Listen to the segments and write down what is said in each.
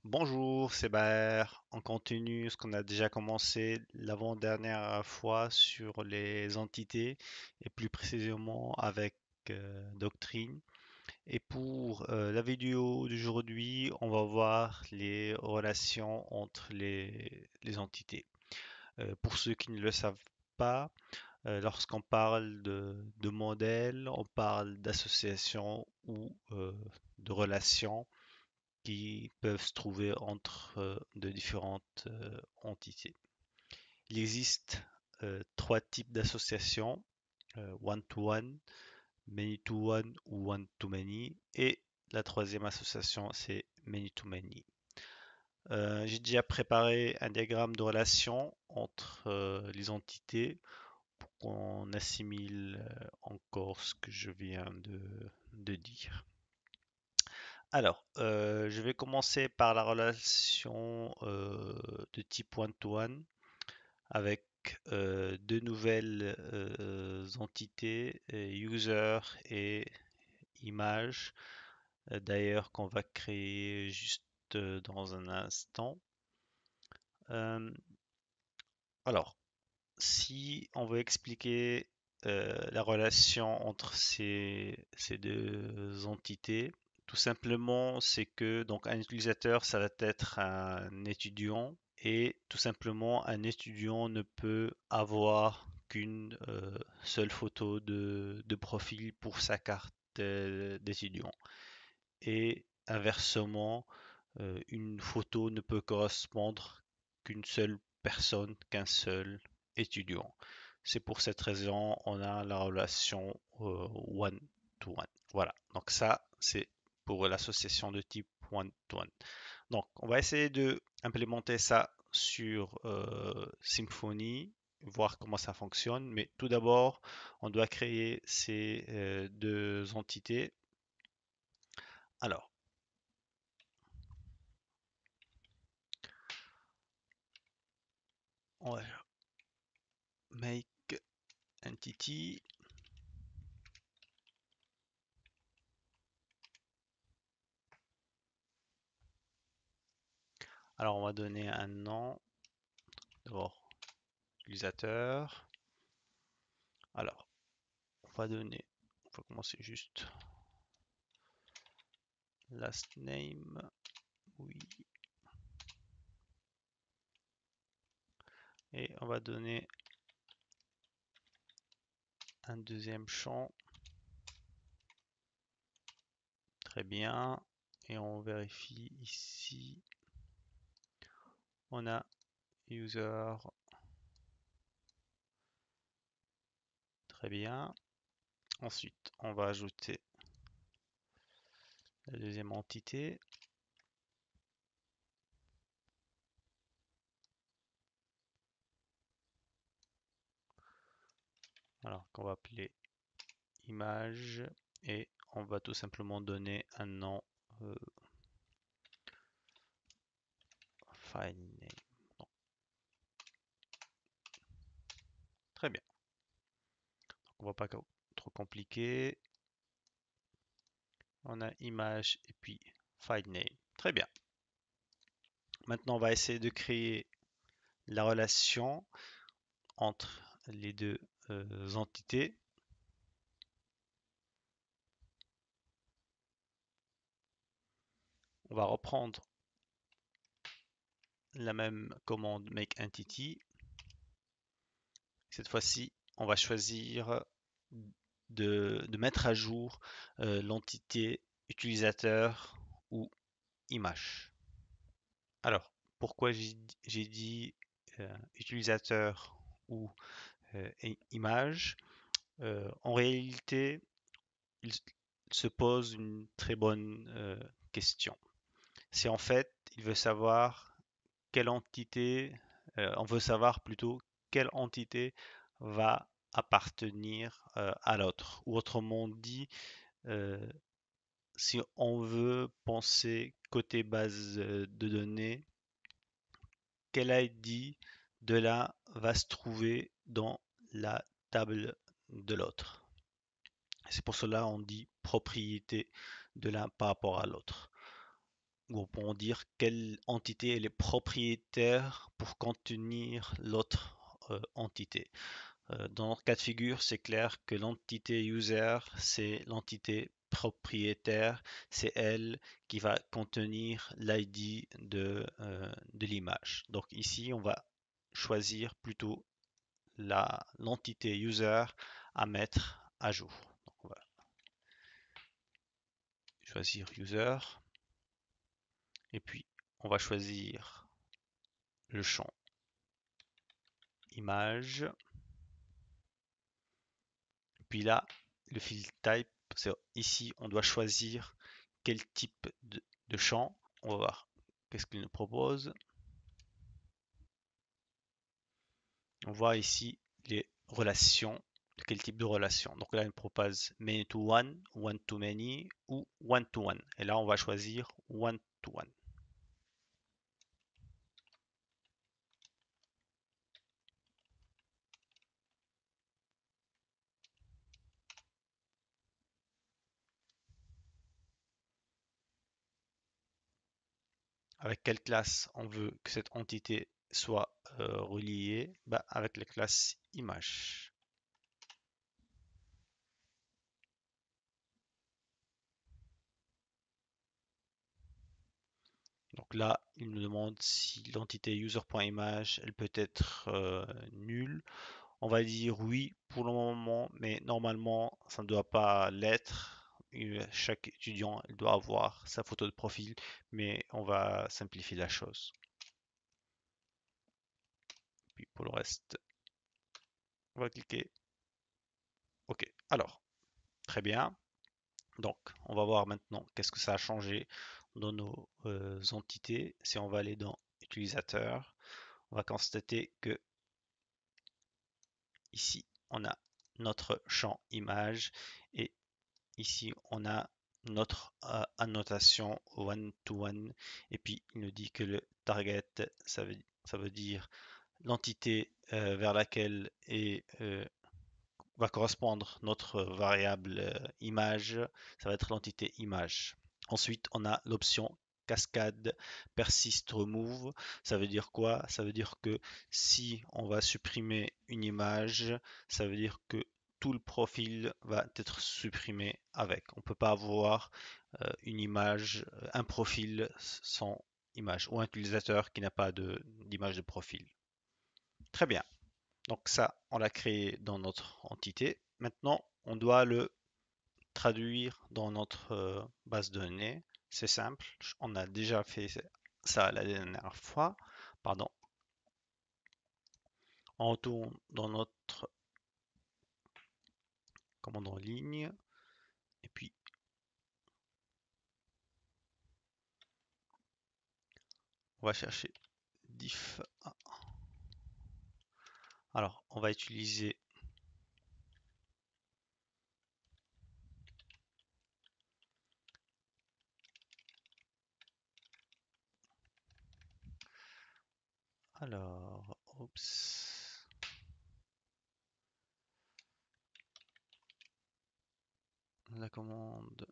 Bonjour, c'est Baer. On continue ce qu'on a déjà commencé l'avant-dernière fois sur les entités et plus précisément avec Doctrine. Et pour la vidéo d'aujourd'hui, on va voir les relations entre les entités. Pour ceux qui ne le savent pas, lorsqu'on parle de modèles, on parle d'associations ou de relations qui peuvent se trouver entre de différentes entités. Il existe trois types d'associations, one-to-one, many-to-one ou one-to-many, et la troisième association, c'est many-to-many. J'ai déjà préparé un diagramme de relation entre les entités pour qu'on assimile encore ce que je viens de dire. Alors, je vais commencer par la relation de type one-to-one avec deux nouvelles entités, user et image, d'ailleurs qu'on va créer juste dans un instant. Euh, alors, si on veut expliquer la relation entre ces deux entités, tout simplement, c'est que donc un utilisateur, ça va être un étudiant et tout simplement, un étudiant ne peut avoir qu'une seule photo de profil pour sa carte d'étudiant. Et inversement, une photo ne peut correspondre qu'une seule personne, qu'un seul étudiant. C'est pour cette raison on a la relation one to one. Voilà, donc ça c'est pour l'association de type one to one. Donc on va essayer de implémenter ça sur Symfony, voir comment ça fonctionne. Mais tout d'abord, on doit créer ces deux entités. Alors, on va make entity. Alors, on va donner un nom. D'abord, utilisateur. Alors, on va commencer juste last name. Oui. Et on va donner un deuxième champ. Très bien. Et on vérifie ici. On a user. Très bien. Ensuite, on va ajouter la deuxième entité. Alors, qu'on va appeler image. Et on va tout simplement donner un nom file name. Non. Très bien. Donc, on va pas trop compliquer. On a image et puis file name. Très bien. Maintenant, on va essayer de créer la relation entre les deux entités. On va reprendre la même commande make entity. Cette fois-ci, on va choisir de mettre à jour l'entité utilisateur ou image. Alors, pourquoi j'ai dit utilisateur ou image? En réalité, il se pose une très bonne question. C'est en fait, il veut savoir quelle entité, on veut savoir plutôt quelle entité va appartenir à l'autre. Ou autrement dit, euh, si on veut penser côté base de données, quel ID de l'un va se trouver dans la table de l'autre. C'est pour cela qu'on dit propriété de l'un par rapport à l'autre. où on peut dire quelle entité elle est propriétaire pour contenir l'autre entité. Dans notre cas de figure, c'est clair que l'entité user, c'est l'entité propriétaire, c'est elle qui va contenir l'ID de l'image. Donc ici, on va choisir plutôt l'entité user à mettre à jour. Donc on va choisir user et puis on va choisir le champ image. Puis là, le field type, c'est ici, on doit choisir quel type de champ. On va voir qu'est-ce qu'il nous propose. On voit ici les relations, quel type de relation. Donc là, il me propose many to one, one to many ou one to one. Et là, on va choisir one to one. Avec quelle classe on veut que cette entité soit reliée? Bah, avec la classe image. Donc là, il nous demande si l'entité user.image, elle peut être nulle. On va dire oui pour le moment, mais normalement, ça ne doit pas l'être. Chaque étudiant il doit avoir sa photo de profil, mais on va simplifier la chose. Puis pour le reste, on va cliquer OK. Alors, très bien. Donc, on va voir maintenant qu'est-ce que ça a changé dans nos entités. Si on va aller dans utilisateur, on va constater que ici, on a notre champ image et ici, on a notre annotation one-to-one. Et puis, il nous dit que le target, ça veut dire l'entité vers laquelle va correspondre notre variable image. Ça va être l'entité image. Ensuite, on a l'option cascade persist remove. Ça veut dire quoi? Ça veut dire que si on va supprimer une image, ça veut dire que tout le profil va être supprimé avec. On ne peut pas avoir une image, un profil sans image ou un utilisateur qui n'a pas d'image de profil. Très bien. Donc ça, on l'a créé dans notre entité. Maintenant, on doit le traduire dans notre base de données. C'est simple, on a déjà fait ça la dernière fois. Pardon. On retourne dans notre commande en ligne et puis on va chercher diff. Alors, on va utiliser alors, oups, la commande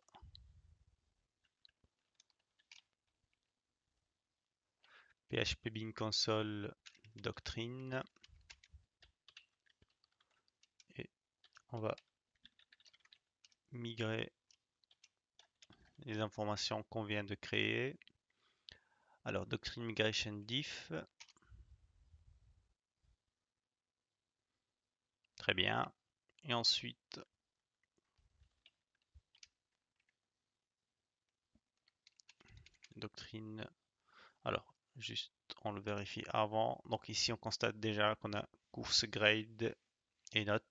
PHP bin console doctrine et on va migrer les informations qu'on vient de créer. Alors, doctrine migration diff. Très bien. Et ensuite, doctrine. Alors, juste, on le vérifie avant. Donc ici, on constate déjà qu'on a course grade et note.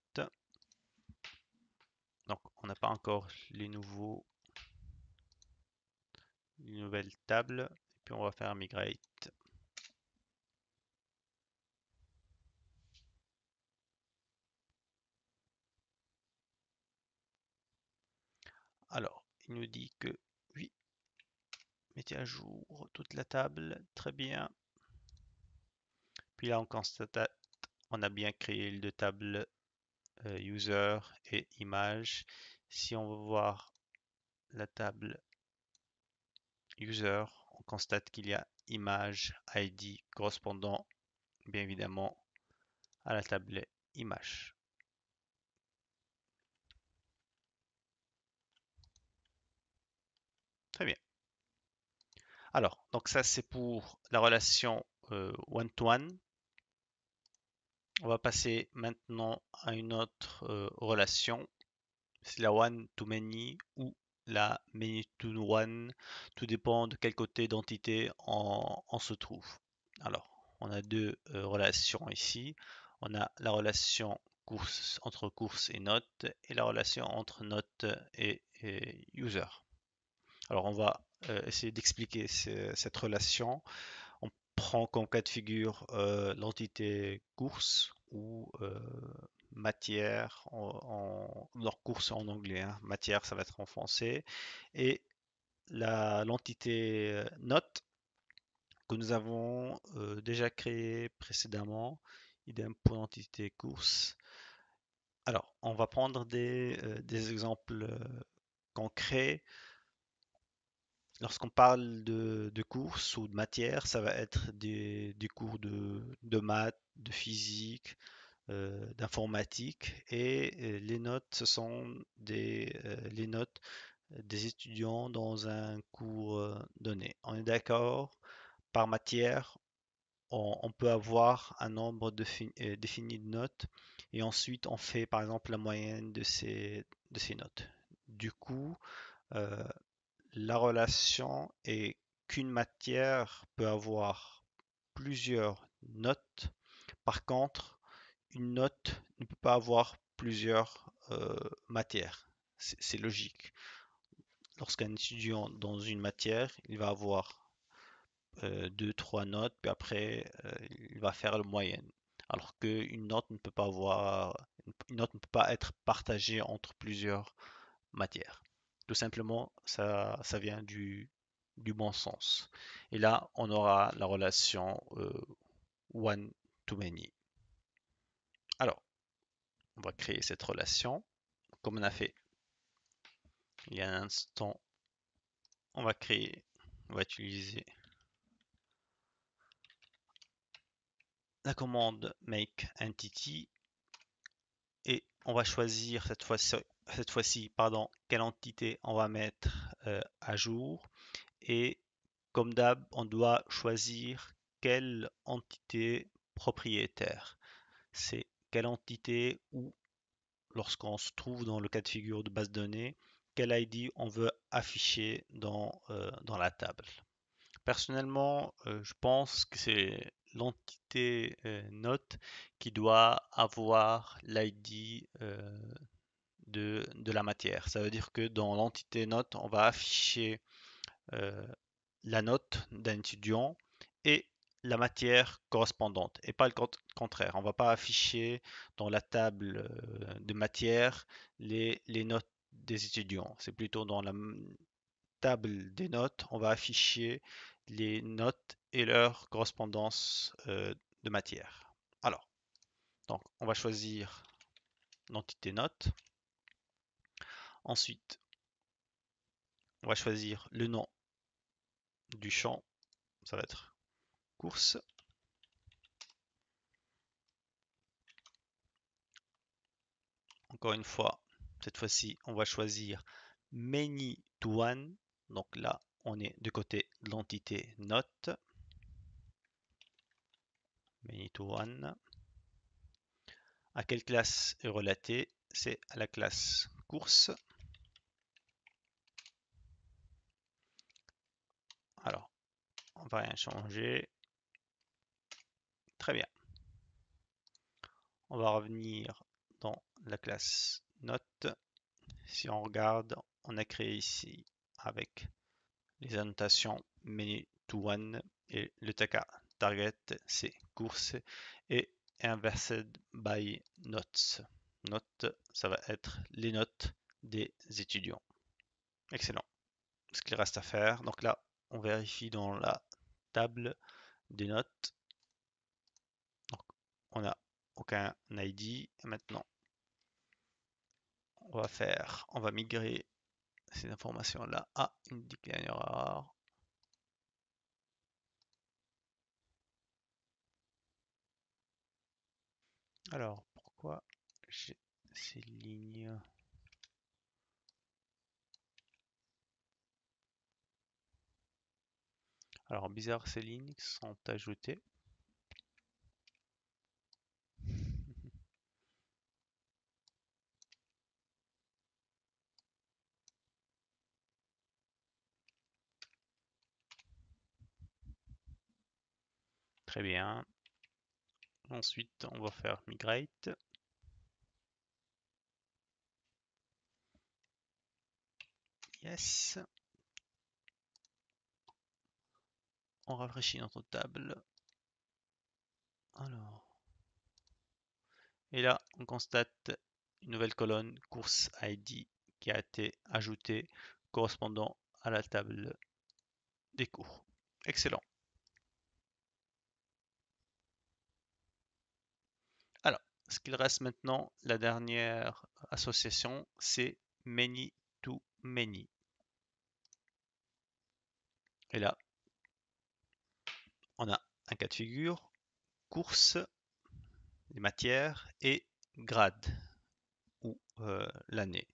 Donc, on n'a pas encore les nouvelles tables. Et puis, on va faire migrate. Alors, il nous dit que oui, mettez à jour toute la table. Très bien. Puis là, on constate, on a bien créé les deux tables user et image. Si on veut voir la table user, on constate qu'il y a image ID correspondant bien évidemment à la table image. Très bien. Alors, donc ça c'est pour la relation one-to-one. On va passer maintenant à une autre relation, c'est la one-to-many ou la many-to-one. Tout dépend de quel côté d'entité on se trouve. Alors, on a deux relations ici. On a la relation course, entre course et note et la relation entre note et user. Alors, on va essayer d'expliquer cette relation. On prend comme cas de figure l'entité course ou matière, leur course en anglais, hein. Matière, ça va être en français, et l'entité note que nous avons déjà créée précédemment, idem pour l'entité course. Alors, on va prendre des exemples concrets. Lorsqu'on parle de courses ou de matière, ça va être des cours de maths, de physique, d'informatique. Et les notes, ce sont les notes des étudiants dans un cours donné. On est d'accord, par matière, on peut avoir un nombre défini de notes et ensuite on fait par exemple la moyenne de ces notes. Du coup, euh, la relation est qu'une matière peut avoir plusieurs notes. Par contre, une note ne peut pas avoir plusieurs matières. C'est logique. Lorsqu'un étudiant dans une matière, il va avoir deux, trois notes, puis après, il va faire la moyenne. Alors qu'une note ne peut pas une note ne peut pas être partagée entre plusieurs matière. Tout simplement, ça vient du bon sens. Et là, on aura la relation one to many. Alors, on va créer cette relation. Comme on a fait il y a un instant, on va utiliser la commande make entity et on va choisir cette fois-ci, pardon, quelle entité on va mettre à jour. Et comme d'hab, on doit choisir quelle entité propriétaire. C'est quelle entité ou lorsqu'on se trouve dans le cas de figure de base de données, quel ID on veut afficher dans la table. Personnellement, je pense que c'est l'entité note qui doit avoir l'ID de la matière. Ça veut dire que dans l'entité note, on va afficher euh, la note d'un étudiant et la matière correspondante et pas le contraire. On ne va pas afficher dans la table de matière les notes des étudiants. C'est plutôt dans la table des notes, on va afficher les notes et leur correspondance de matière. Alors, donc on va choisir l'entité note. Ensuite, on va choisir le nom du champ. Ça va être course. Encore une fois, cette fois-ci, on va choisir many to one. Donc là, on est du côté de l'entité note. Many to one. À quelle classe est relaté? C'est à la classe course. Alors, on va rien changer. Très bien. On va revenir dans la classe note. Si on regarde, on a créé ici avec les annotations many to one et le target c'est course et inversed by notes. Notes, ça va être les notes des étudiants. Excellent. Ce qu'il reste à faire, donc là, on vérifie dans la table des notes. Donc, on n'a aucun ID. Et maintenant, on va migrer ces informations-là à une declare error. Alors, pourquoi j'ai ces lignes? Alors, bizarre, ces lignes sont ajoutées. Très bien. Ensuite, on va faire migrate. Yes. On rafraîchit notre table. Alors. Et là, on constate une nouvelle colonne course ID qui a été ajoutée correspondant à la table des cours. Excellent. Alors, ce qu'il reste maintenant, la dernière association, c'est many to many. Et là, on a un cas de figure, course, les matières et grade ou l'année.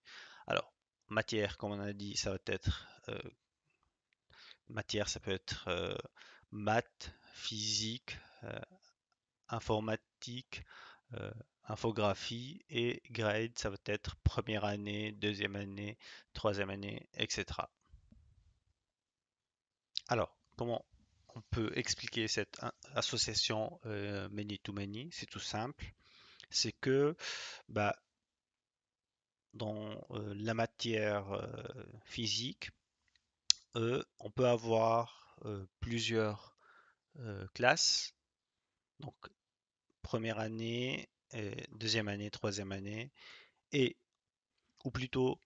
Alors, matière, comme on a dit, ça va être matière, ça peut être maths, physique, informatique, euh, infographie et grade, ça va être première année, deuxième année, troisième année, etc. Alors, comment on peut expliquer cette association many to many? C'est tout simple. C'est que bah, dans la matière physique, on peut avoir plusieurs classes. Donc, première année, deuxième année, troisième année, et ou plutôt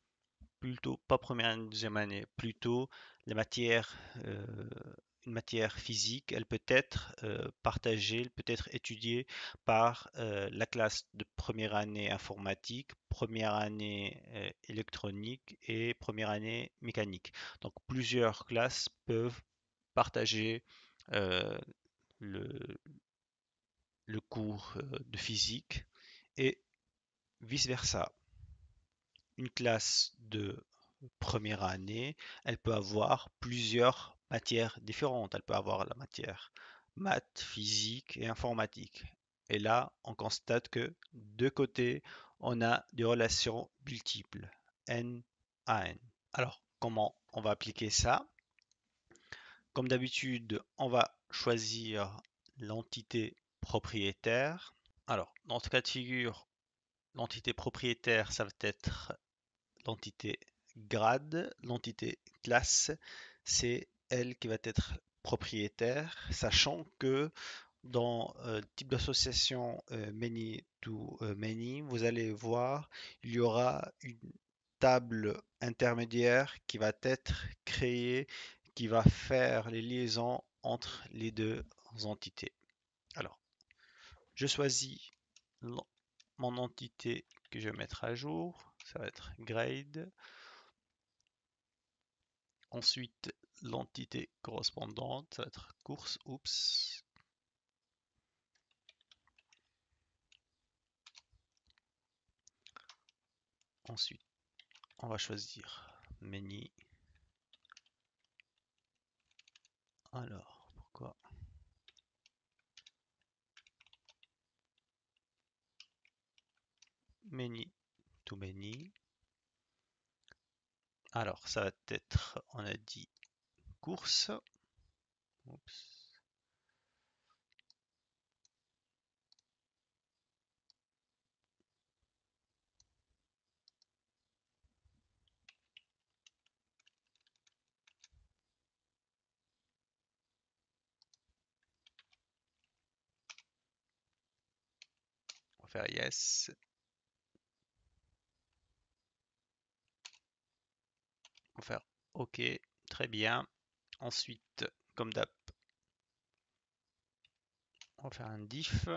pas première année, deuxième année, plutôt la matière, une matière physique, elle peut être partagée, elle peut être étudiée par la classe de première année informatique, première année électronique et première année mécanique. Donc plusieurs classes peuvent partager euh, le, le cours de physique et vice-versa. Une classe de première année, elle peut avoir plusieurs matières différentes. Elle peut avoir la matière maths, physique et informatique. Et là, on constate que de côté, on a des relations multiples, n à n. Alors, comment on va appliquer ça? Comme d'habitude, on va choisir l'entité propriétaire. Alors, dans ce cas de figure, l'entité propriétaire, ça va être l'entité grade, l'entité classe, c'est elle qui va être propriétaire, sachant que dans le type d'association many to many, vous allez voir, il y aura une table intermédiaire qui va être créée, qui va faire les liaisons entre les deux entités. Alors, je choisis mon entité que je vais mettre à jour, ça va être grade. Ensuite, l'entité correspondante, ça va être course, oups. Ensuite, on va choisir many. Alors, pourquoi many to many? Alors, ça va être, on a dit course. Oups. On va faire yes. On va faire OK. Très bien. Ensuite, comme d'hab, on va faire un diff.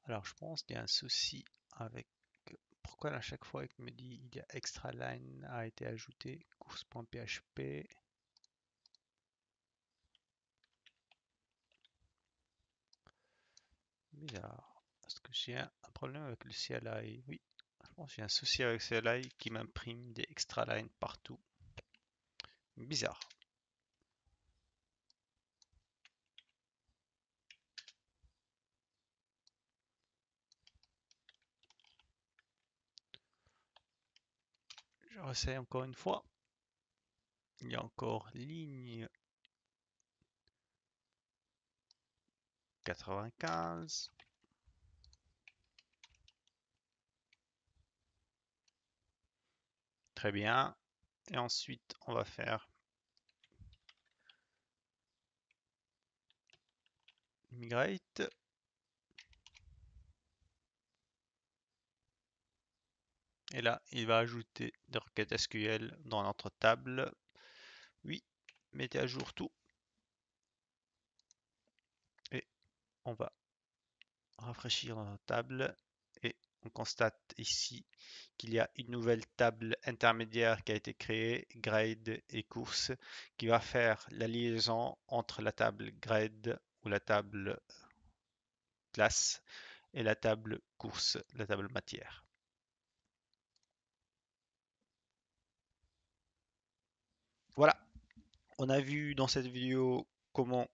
Alors, je pense qu'il y a un souci avec. Pourquoi à chaque fois il me dit il y a extra line a été ajouté, course.php. Bizarre. Est-ce que j'ai un problème avec le CLI? Oui, je pense que j'ai un souci avec le CLI qui m'imprime des extra lines partout. Bizarre. Je réessaye encore une fois. Il y a encore ligne 95. Très bien. Et ensuite, on va faire migrate. Et là, il va ajouter des requêtes SQL dans notre table. Oui, mettez à jour tout. Et on va rafraîchir dans notre table. Et on constate ici qu'il y a une nouvelle table intermédiaire qui a été créée, grade et course, qui va faire la liaison entre la table grade ou la table classe et la table course, la table matière. Voilà, on a vu dans cette vidéo comment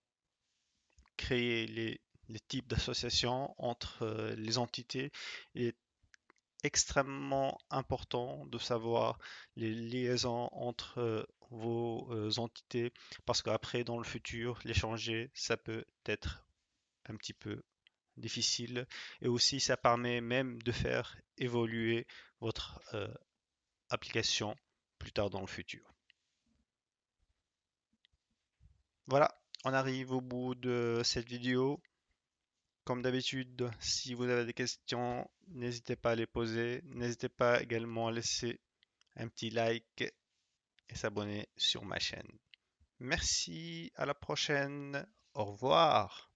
créer les types d'associations entre les entités. Il est extrêmement important de savoir les liaisons entre vos entités parce qu'après, dans le futur, les changer, ça peut être un petit peu difficile et aussi ça permet même de faire évoluer votre application plus tard dans le futur. Voilà, on arrive au bout de cette vidéo. Comme d'habitude, si vous avez des questions, n'hésitez pas à les poser. N'hésitez pas également à laisser un petit like et s'abonner sur ma chaîne. Merci, à la prochaine. Au revoir.